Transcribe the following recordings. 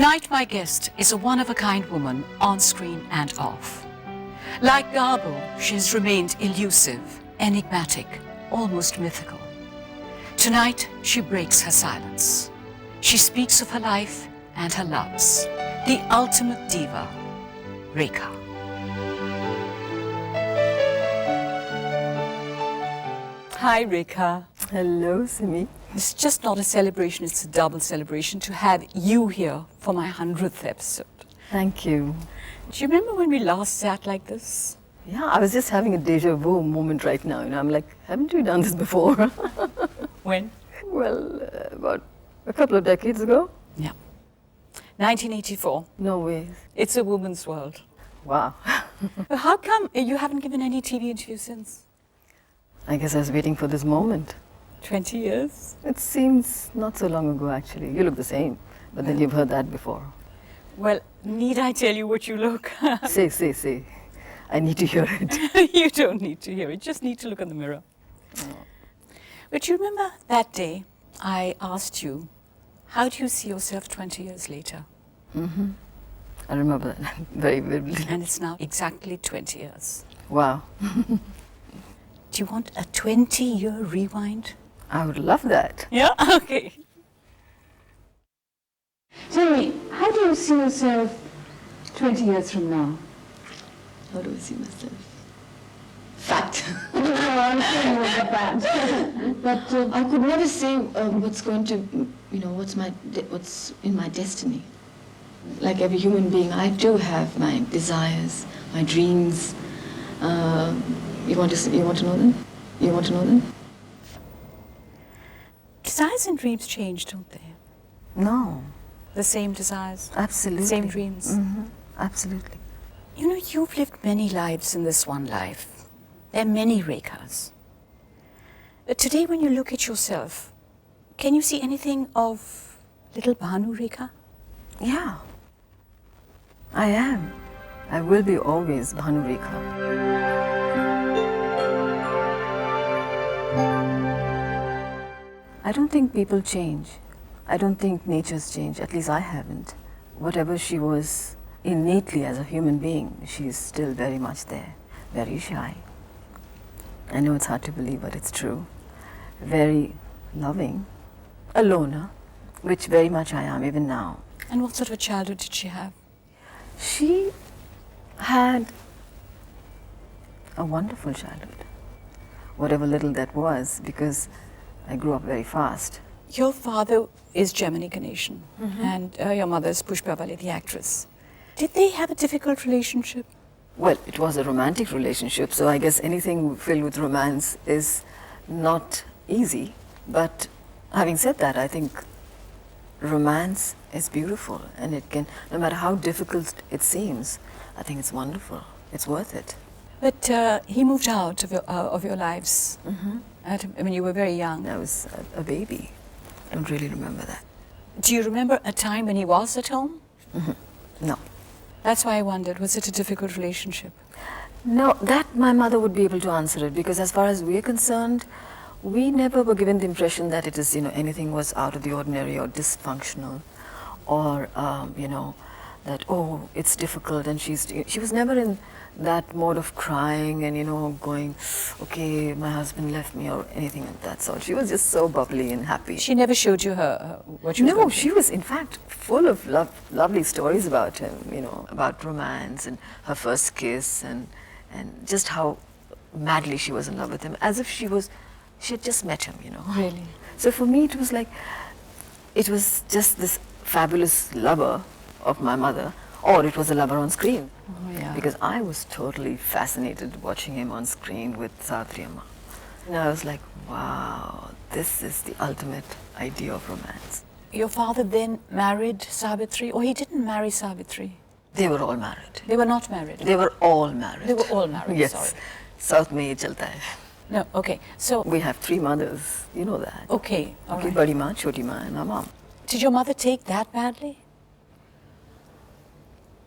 Tonight, my guest is a one-of-a-kind woman on screen and off. Like Garbo, she has remained elusive, enigmatic, almost mythical. Tonight, she breaks her silence. She speaks of her life and her loves. The ultimate diva, Rekha. Hi, Rekha. Hello, Simi. It's just not a celebration, it's a double celebration to have you here for my 100th episode. Thank you. Do you remember when we last sat like this? Yeah, I was just having a deja vu moment right now. I'm like, haven't we done this before? When? Well, about a couple of decades ago. Yeah. 1984. No way. It's a woman's world. Wow. How come you haven't given any TV interviews since? I guess I was waiting for this moment. 20 years? It seems not so long ago, actually. You look the same, but then you've heard that before. Well, need I tell you what you look? Say. I need to hear it. You don't need to hear it, just need to look in the mirror. Oh. But you remember that day I asked you, how do you see yourself 20 years later? Mm-hmm. I remember that very vividly. And it's now exactly 20 years. Wow. Do you want a 20-year rewind? I would love that. Yeah? Okay. Tell me, how do you see yourself 20 years from now? How do I see myself? Fat. No, I'm sure you will be fat. But I could never say what's going to, what's in my destiny. Like every human being, I do have my desires, my dreams. You want to know them? You want to know them? Desires and dreams change, don't they? No. The same desires? Absolutely. Same dreams? Mm-hmm. Absolutely. You know, you've lived many lives in this one life. There are many Rekhas. But today, when you look at yourself, can you see anything of little Bhanu Rekha? Yeah. I am. I will be always Bhanu Rekha. I don't think people change. I don't think nature's changed. At least I haven't. Whatever she was innately as a human being, she's still very much there. Very shy. I know it's hard to believe, but it's true. Very loving. A loner, which very much I am even now. And what sort of a childhood did she have? She had a wonderful childhood. Whatever little that was, because I grew up very fast. Your father is Gemini Ganeshan, and your mother is Pushpavali, the actress. Did they have a difficult relationship? Well, it was a romantic relationship, so I guess anything filled with romance is not easy. But having said that, I think romance is beautiful, and it can, no matter how difficult it seems, I think it's wonderful. It's worth it. But he moved out of your lives. I mean, you were very young. I was a baby. I don't really remember that. Do you remember a time when he was at home? No. That's why I wondered, was it a difficult relationship? No, that my mother would be able to answer it, because as far as we're concerned, we never were given the impression that it is, anything was out of the ordinary or dysfunctional, or, that, oh, it's difficult, and she was never in that mode of crying and, going, okay, my husband left me, or anything of that sort. She was just so bubbly and happy. She never showed you what she was No, going she was in fact full of lovely stories about him, about romance and her first kiss and just how madly she was in love with him, as if she had just met him, Really? So for me it was like, it was just this fabulous lover of my mother, or it was a lover on screen. Oh, yeah. Because I was totally fascinated watching him on screen with Savitri Amma. And I was like, wow, this is the ultimate idea of romance. Your father then married Savitri, or he didn't marry Savitri? They were all married. They were not married? They were all married. They were all married, yes. sorry. South mein ye chalta hai. No, okay, so... We have 3 mothers, you know that. Okay, all Okay, right. Badi Ma, Choti Ma and our mom. Did your mother take that badly?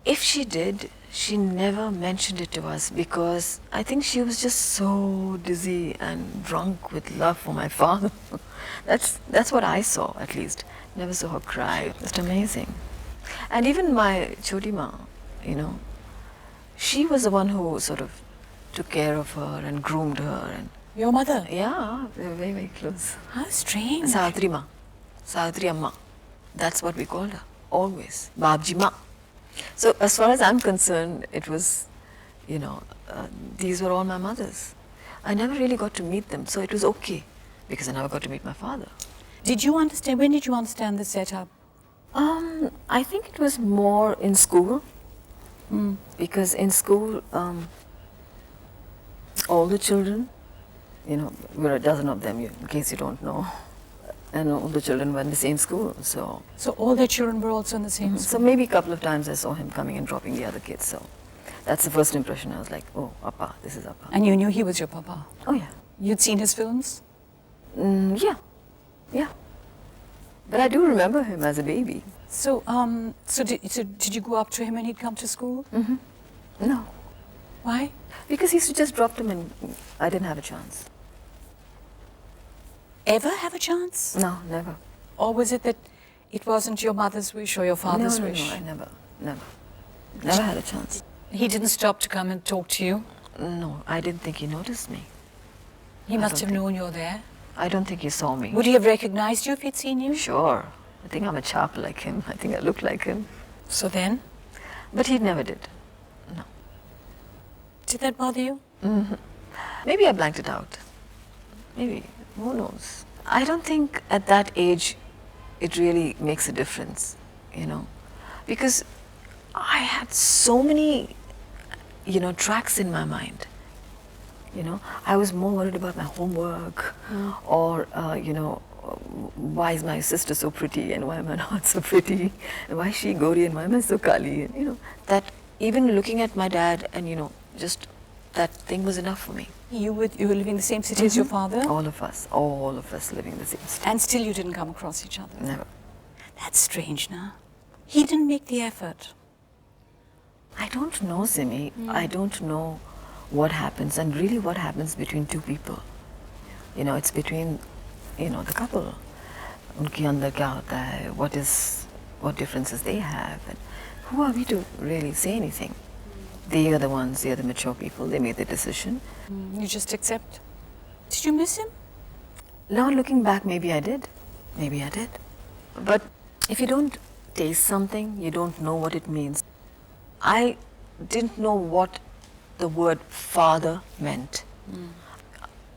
If she did, she never mentioned it to us, because I think she was just so dizzy and drunk with love for my father. That's what I saw, at least. Never saw her cry. Just amazing. And even my Choti Ma, you know, she was the one who sort of took care of her and groomed her. And Your mother? yeah, they were very, very close. How strange. Savitri Ma, Savitri Amma. That's what we called her, always. Babji Ma. So as far as I'm concerned, it was, you know, these were all my mothers. I never really got to meet them, so it was okay, because I never got to meet my father. Did you understand, when did you understand the setup? I think it was more in school, because in school, all the children, you know, there are a dozen of them, in case you don't know, and all the children were in the same school, so. So all their children were also in the same So school? maybe a couple of times I saw him coming and dropping the other kids, so that's the first impression. I was like, oh, Appa, this is Appa. And you knew he was your papa? Oh yeah. You'd seen his films? Yeah, yeah. But I do remember him as a baby. So, did you go up to him when he'd come to school? No, Why? because he used to just drop them and I didn't have a chance. Ever have a chance? No, never. Or was it that it wasn't your mother's wish or your father's no, wish? No, I never had a chance. He didn't stop to come and talk to you? No, I didn't think he noticed me. He I must don't have think- known you're there. I don't think he saw me. Would he have recognized you if he'd seen you? Sure. I think I'm a chap like him. I think I look like him. So then, But he never did. No. did that bother you? Maybe I blanked it out. Maybe. Who knows? I don't think at that age it really makes a difference, you know. Because I had so many, you know, tracks in my mind. You know, I was more worried about my homework or, you know, why is my sister so pretty and why am I not so pretty? And why is she Gori and why am I so Kali? And, you know, that even looking at my dad and, you know, just that thing was enough for me. You were living in the same city as your father? All of us living in the same state. And still you didn't come across each other? Never. That's strange, now. He didn't make the effort. I don't know, Simi. I don't know what happens and really what happens between two people. You know, it's between, you know, the couple. Unki andar kya hota hai, what differences they have, and who are we to really say anything? They are the ones, they are the mature people, they made the decision. You just accept. Did you miss him? Now looking back, maybe I did. Maybe I did. But if you don't taste something, you don't know what it means. I didn't know what the word father meant.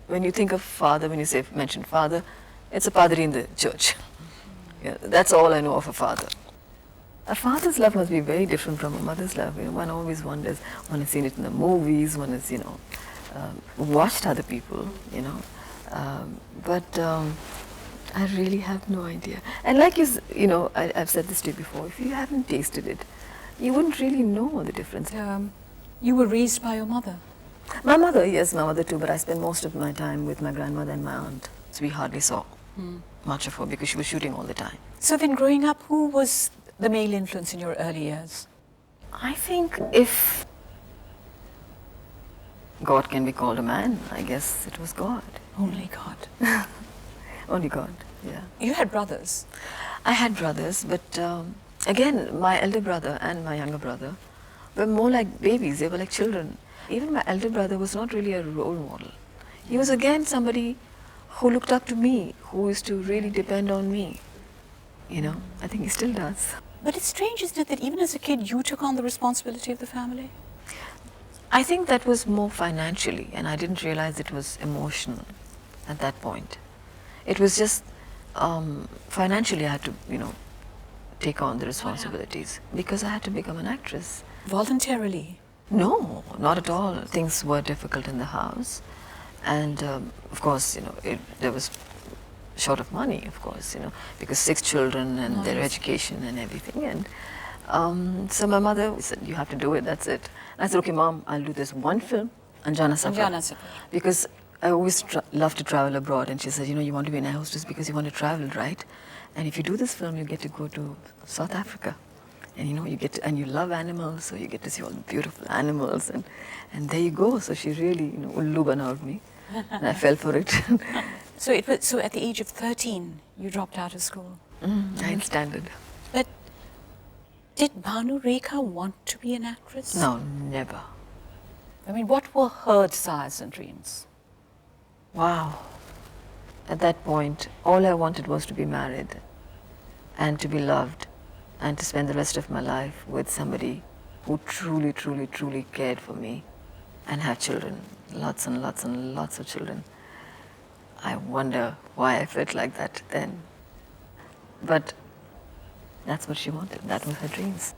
When you think of father, when you say mention father, it's a padri in the church. Yeah, that's all I know of a father. A father's love must be very different from a mother's love. You know, one always wonders. One has seen it in the movies. One has, you know, watched other people. You know, but I really have no idea. And like you know, I've said this to you before. If you haven't tasted it, you wouldn't really know the difference. You were raised by your mother. My mother, yes, my mother too, but I spent most of my time with my grandmother and my aunt. So we hardly saw much of her because she was shooting all the time. So then growing up, who was the male influence in your early years? I think if God can be called a man, I guess it was God. Only God. Only God, yeah. You had brothers. I had brothers, but again, my elder brother and my younger brother were more like babies, they were like children. Even my elder brother was not really a role model. He was again somebody who looked up to me, who used to really depend on me. You know, I think he still does. But it's strange, isn't it, that even as a kid you took on the responsibility of the family? I think that was more financially, and I didn't realize it was emotional at that point. It was just financially I had to, you know, take on the responsibilities because I had to become an actress. Voluntarily? No, not at all. Things were difficult in the house, and of course, you know, there was short of money, of course, you know, because 6 children and their education and everything. And so my mother said, "You have to do it. That's it." And I said, "Okay, Mom, I'll do this one film, Anjana Safar." Anjana Safar. Because I always love to travel abroad, and she said, "You know, you want to be an air hostess because you want to travel, right? And if you do this film, you get to go to South Africa." And you know, you get to, and you love animals, so you get to see all the beautiful animals, and there you go. So she really, you know, ullu banaud me, and I fell for it. So at the age of 13, you dropped out of school. 9th standard. But Did Bhanu Rekha want to be an actress? No, never. I mean, what were her desires and dreams? Wow. At that point, all I wanted was to be married and to be loved and to spend the rest of my life with somebody who truly, truly, truly cared for me and have children. Lots and lots and lots of children. I wonder why I felt like that then. But that's what she wanted. That was her dreams.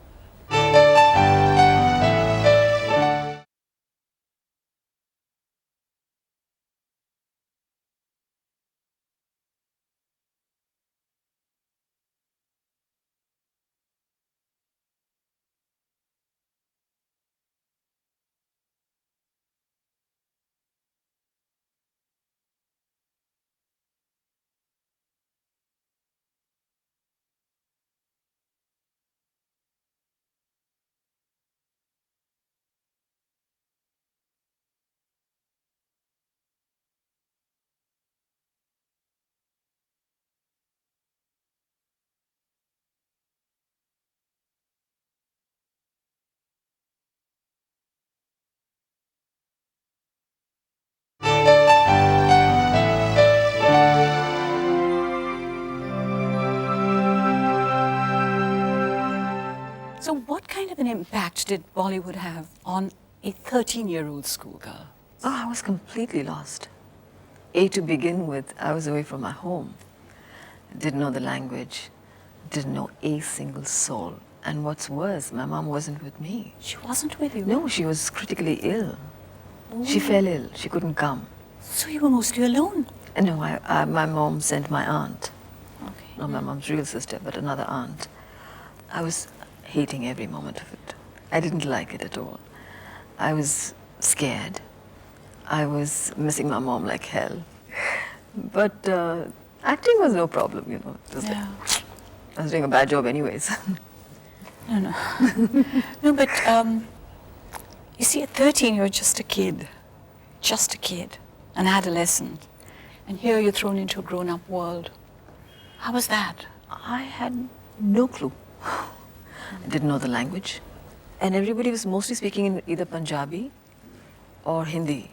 So what kind of an impact did Bollywood have on a 13-year-old schoolgirl? Oh, I was completely lost. To begin with, I was away from my home. Didn't know the language, didn't know a single soul. And what's worse, my mom wasn't with me. She wasn't with you? No, she was critically ill. She fell ill. She couldn't come. So you were mostly alone? No, my mom sent my aunt. Okay. Not my mom's real sister, but another aunt. I was hating every moment of it. I didn't like it at all. I was scared. I was missing my mom like hell. But acting was no problem, you know. It was like, I was doing a bad job anyways. No. No, but you see, at 13, you're just a kid. Just a kid. An adolescent. And here you're thrown into a grown-up world. How was that? I had no clue. I didn't know the language. And everybody was mostly speaking in either Punjabi or Hindi.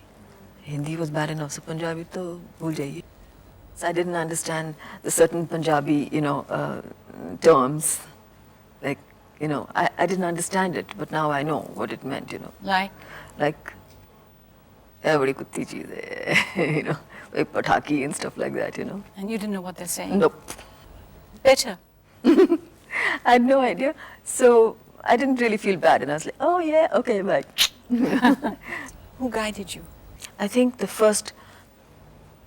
Hindi was bad enough, so Punjabi to bhul jaiye. So I didn't understand the certain Punjabi, terms. Like, I didn't understand it, but now I know what it meant, Like? Like, badi kutti cheez hai, like pataki and stuff like that, And you didn't know what they're saying? Nope. Better. I had no idea. So I didn't really feel bad. And I was like, oh yeah, okay, bye. Who guided you? I think the first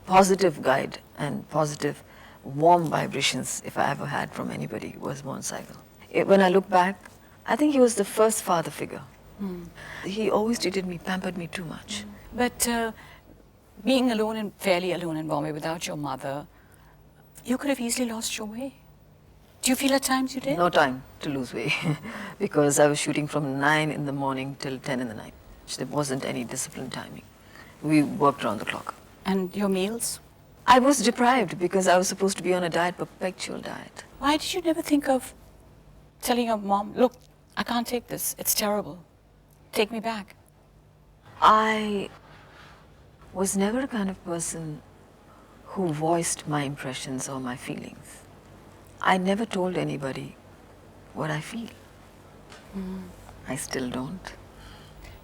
positive guide and positive warm vibrations, if I ever had from anybody, was Mohan Saigal. When I look back, I think he was the first father figure. He always treated me, pampered me too much. But being fairly alone in Bombay without your mother, you could have easily lost your way. Do you feel at times you did? No time to lose way because I was shooting from 9 in the morning till 10 in the night. There wasn't any disciplined timing. We worked around the clock. And your meals? I was deprived because I was supposed to be on a diet, perpetual diet. Why did you never think of telling your mom, look, I can't take this, it's terrible, take me back? I was never a kind of person who voiced my impressions or my feelings. I never told anybody what I feel. I still don't.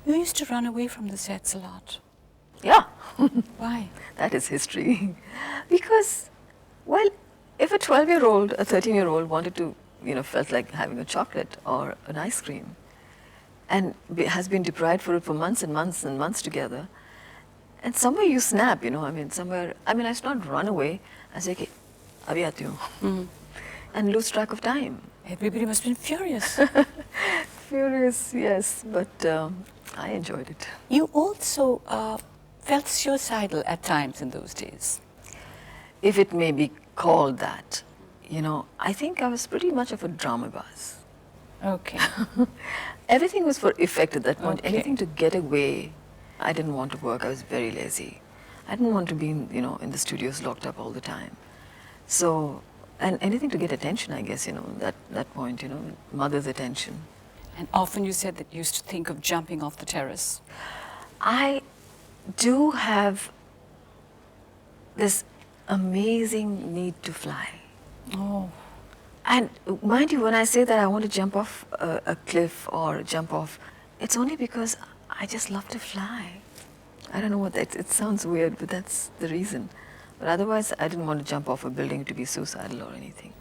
You used to run away from the sets a lot. Yeah. Why? That is history. Because, well, if a 12-year-old, a 13-year-old wanted to, felt like having a chocolate or an ice cream and has been deprived for it for months and months and months together, and somewhere you snap, I should not run away. I say, okay, abhi aati hu. And lose track of time. Everybody must have been furious. Furious, yes, but I enjoyed it. You also felt suicidal at times in those days. If it may be called that, I think I was pretty much of a drama buzz. Okay. Everything was for effect at that point. Okay. Anything to get away. I didn't want to work. I was very lazy. I didn't want to be in the studios locked up all the time. So And anything to get attention, I guess, that point, mother's attention. And often you said that you used to think of jumping off the terrace. I do have this amazing need to fly. Oh. And mind you, when I say that I want to jump off a cliff or jump off, it's only because I just love to fly. I don't know what that, it sounds weird, but that's the reason. But otherwise, I didn't want to jump off a building to be suicidal or anything.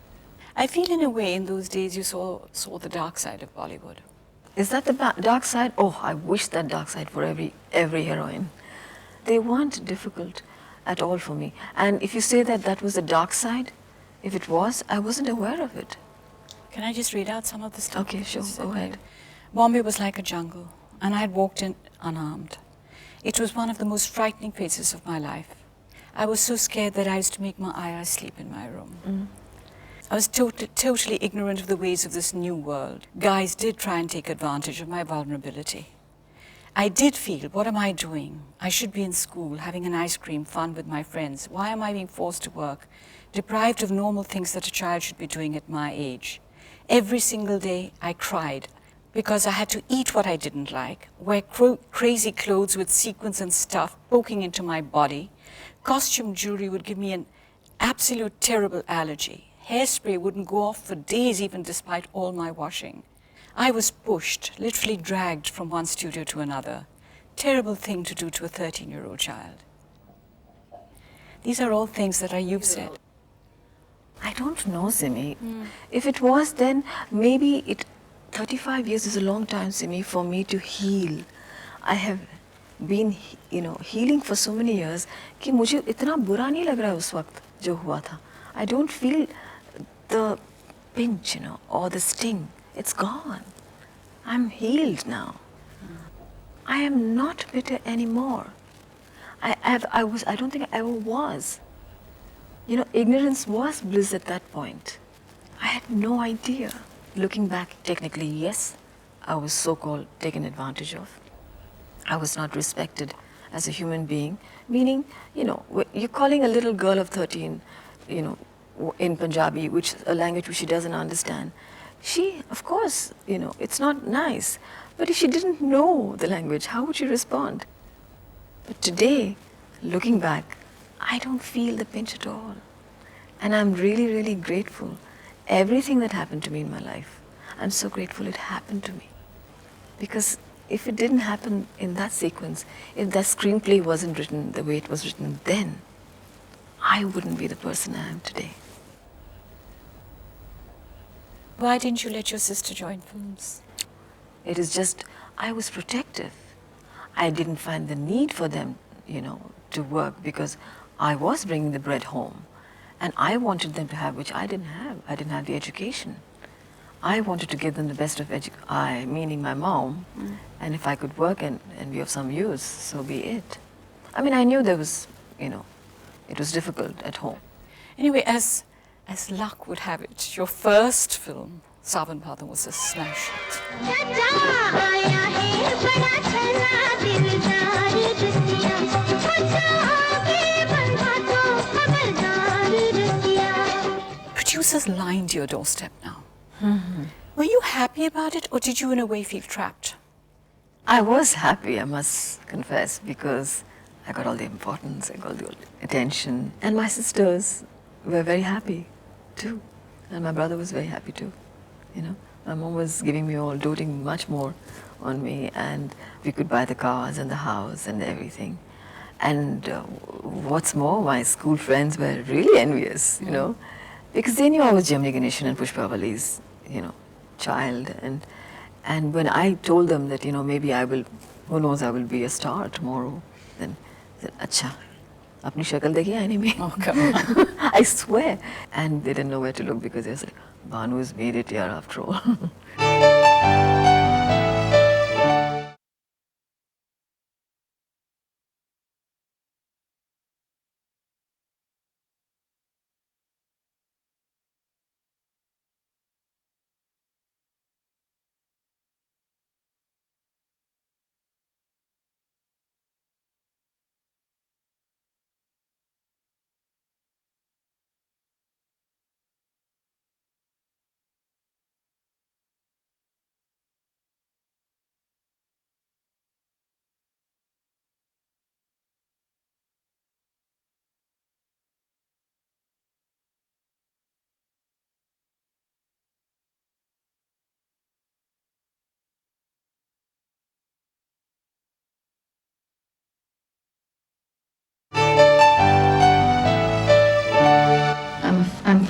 I feel in a way in those days you saw the dark side of Bollywood. Is that the dark side? Oh, I wish that dark side for every heroine. They weren't difficult at all for me. And if you say that that was the dark side, if it was, I wasn't aware of it. Can I just read out some of the stuff? Okay, sure, go ahead. Bombay was like a jungle, and I had walked in unarmed. It was one of the most frightening phases of my life. I was so scared that I used to make my ayah sleep in my room. Mm. I was totally ignorant of the ways of this new world. Guys did try and take advantage of my vulnerability. I did feel, what am I doing? I should be in school, having an ice cream, fun with my friends. Why am I being forced to work, deprived of normal things that a child should be doing at my age? Every single day I cried because I had to eat what I didn't like, wear crazy clothes with sequins and stuff poking into my body. Costume jewelry would give me an absolute terrible allergy. Hairspray wouldn't go off for days even despite all my washing. I was pushed, literally dragged from one studio to another. Terrible thing to do to a 13-year-old child. These are all things that you've said. I don't know, Simi. If it was, then maybe 35 years is a long time, Simi, for me to heal. I have been, healing for so many years कि मुझे इतना बुरा नहीं लग रहा है उस वक्त जो हुआ था. I don't feel the pinch, or the sting. It's gone. I'm healed now. I am not bitter anymore. I don't think I ever was. Ignorance was bliss at that point. I had no idea. Looking back, technically, yes, I was so-called taken advantage of. I was not respected as a human being, meaning, you're calling a little girl of 13, in Punjabi, which is a language which she doesn't understand. She, of course, it's not nice. But if she didn't know the language, how would she respond? But today, looking back, I don't feel the pinch at all. And I'm really, really grateful. Everything that happened to me in my life, I'm so grateful it happened to me. Because if it didn't happen in that sequence, if that screenplay wasn't written the way it was written then, I wouldn't be the person I am today. Why didn't you let your sister join films? It is just, I was protective. I didn't find the need for them, to work because I was bringing the bread home. And I wanted them to have, which I didn't have. I didn't have the education. I wanted to give them the best of I, meaning my mom. And if I could work and be of some use, so be it. I mean, I knew there was, it was difficult at home. Anyway, as luck would have it, your first film, Savan Bhadon, was a smash hit. Producers lined your doorstep now. Were you happy about it, or did you in a way feel trapped? I was happy, I must confess, because I got all the importance, I got the attention. And my sisters were very happy too. And my brother was very happy too. My mom was giving me all, doting much more on me, and we could buy the cars and the house and everything. And what's more, my school friends were really envious, because they knew I was Gemini Ganeshan and Pushpavali's, child. And when I told them that, maybe I will, who knows, I will be a star tomorrow, then they said, Acha, apni shakal dekhi aine mein. Oh, come on. I swear. And they didn't know where to look because they said, Banu's made it here after all.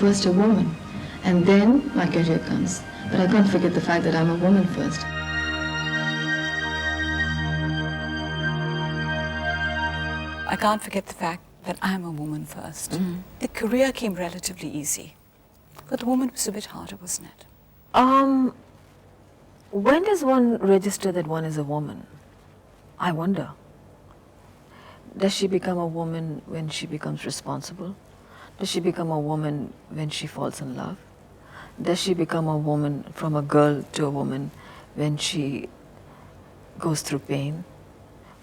first a woman, and then my career comes. But I can't forget the fact that I'm a woman first. I can't forget the fact that I'm a woman first. The career came relatively easy, but the woman was a bit harder, wasn't it? When does one register that one is a woman? I wonder. Does she become a woman when she becomes responsible? Does she become a woman when she falls in love? Does she become a woman from a girl to a woman when she goes through pain?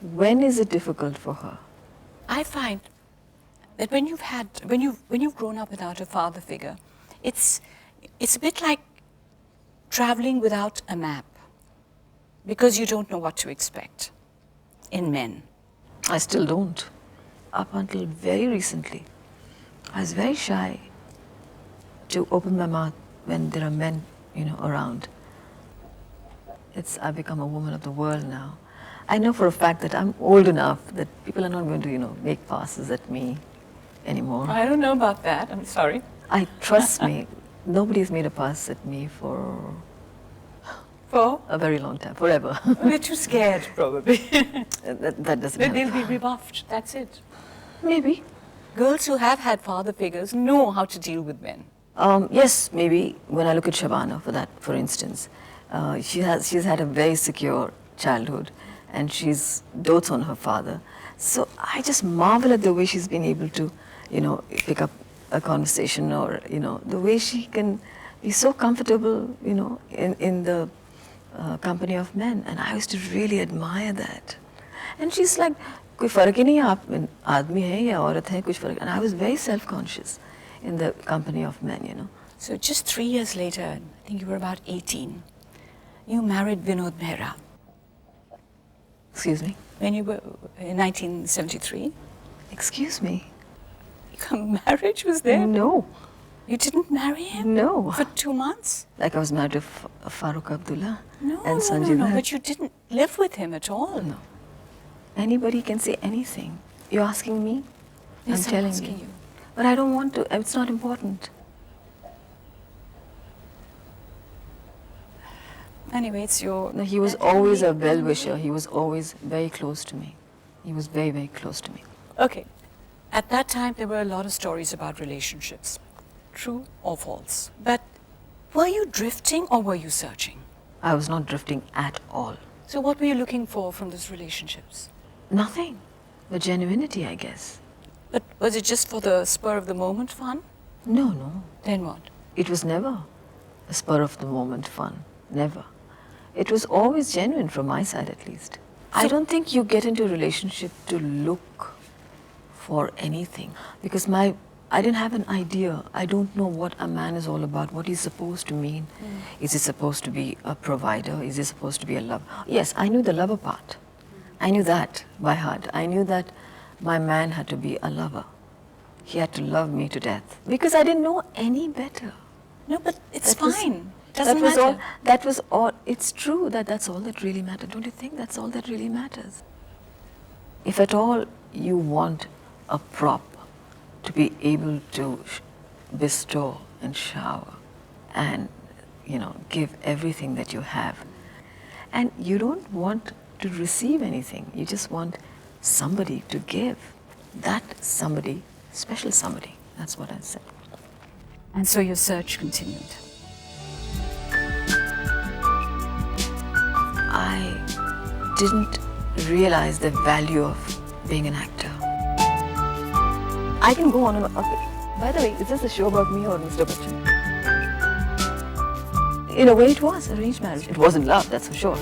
When is it difficult for her? I find that when you've grown up without a father figure, it's a bit like traveling without a map, because you don't know what to expect in men. I still don't. Up until very recently, I was very shy to open my mouth when there are men, around. I've become a woman of the world now. I know for a fact that I'm old enough that people are not going to, make passes at me anymore. I don't know about that, I'm sorry. Trust me, nobody's made a pass at me for a very long time, forever. They're too scared, probably. that doesn't help. They'll be rebuffed, that's it. Maybe. Girls who have had father figures know how to deal with men. Yes, maybe. When I look at Shabana, for instance, she's had a very secure childhood, and she's dotes on her father. So I just marvel at the way she's been able to, pick up a conversation, or the way she can be so comfortable, in the company of men, and I used to really admire that. And she's like, कोई फर्क ही नहीं है, आप आदमी है या औरत है, कुछ फर्क. And I was very self-conscious in the company of men, So just 3 years later, I think you were about 18, you married Vinod Mehra. Excuse me? When you were in 1973. Excuse me? Your marriage was there? No. You didn't marry him? No. For 2 months? Like I was married to Farooq Abdullah and No, Sanjay Dutt. but you didn't live with him at all. No. Anybody can say anything. You're asking me? Yes, I'm telling asking you. But I don't want to. It's not important. Anyway, it's your... No, he was always a well-wisher. He was always very close to me. He was very, very close to me. Okay. At that time, there were a lot of stories about relationships, true or false. But were you drifting or were you searching? I was not drifting at all. So what were you looking for from those relationships? Nothing. The genuinity, I guess. But was it just for the spur of the moment fun? No, no. Then what? It was never a spur of the moment fun. Never. It was always genuine from my side, at least. I don't think you get into a relationship to look for anything, because I didn't have an idea. I don't know what a man is all about, what he's supposed to mean. Is he supposed to be a provider? Is he supposed to be a lover? Yes, I knew the lover part. I knew that by heart. I knew that my man had to be a lover. He had to love me to death, because I didn't know any better. No, but it's That was- fine. Doesn't that was matter. That was all. It's true that that's all that really matters. Don't you think that's all that really matters? If at all you want a prop to be able to bestow and shower and, give everything that you have, and you don't want to receive anything, you just want somebody to give. That somebody, special somebody, that's what I said. And so your search continued. I didn't realize the value of being an actor. I can go on and on. Okay. By the way, is this a show about me or Mr. Bachchan? In a way, it was arranged marriage. It wasn't love, that's for sure.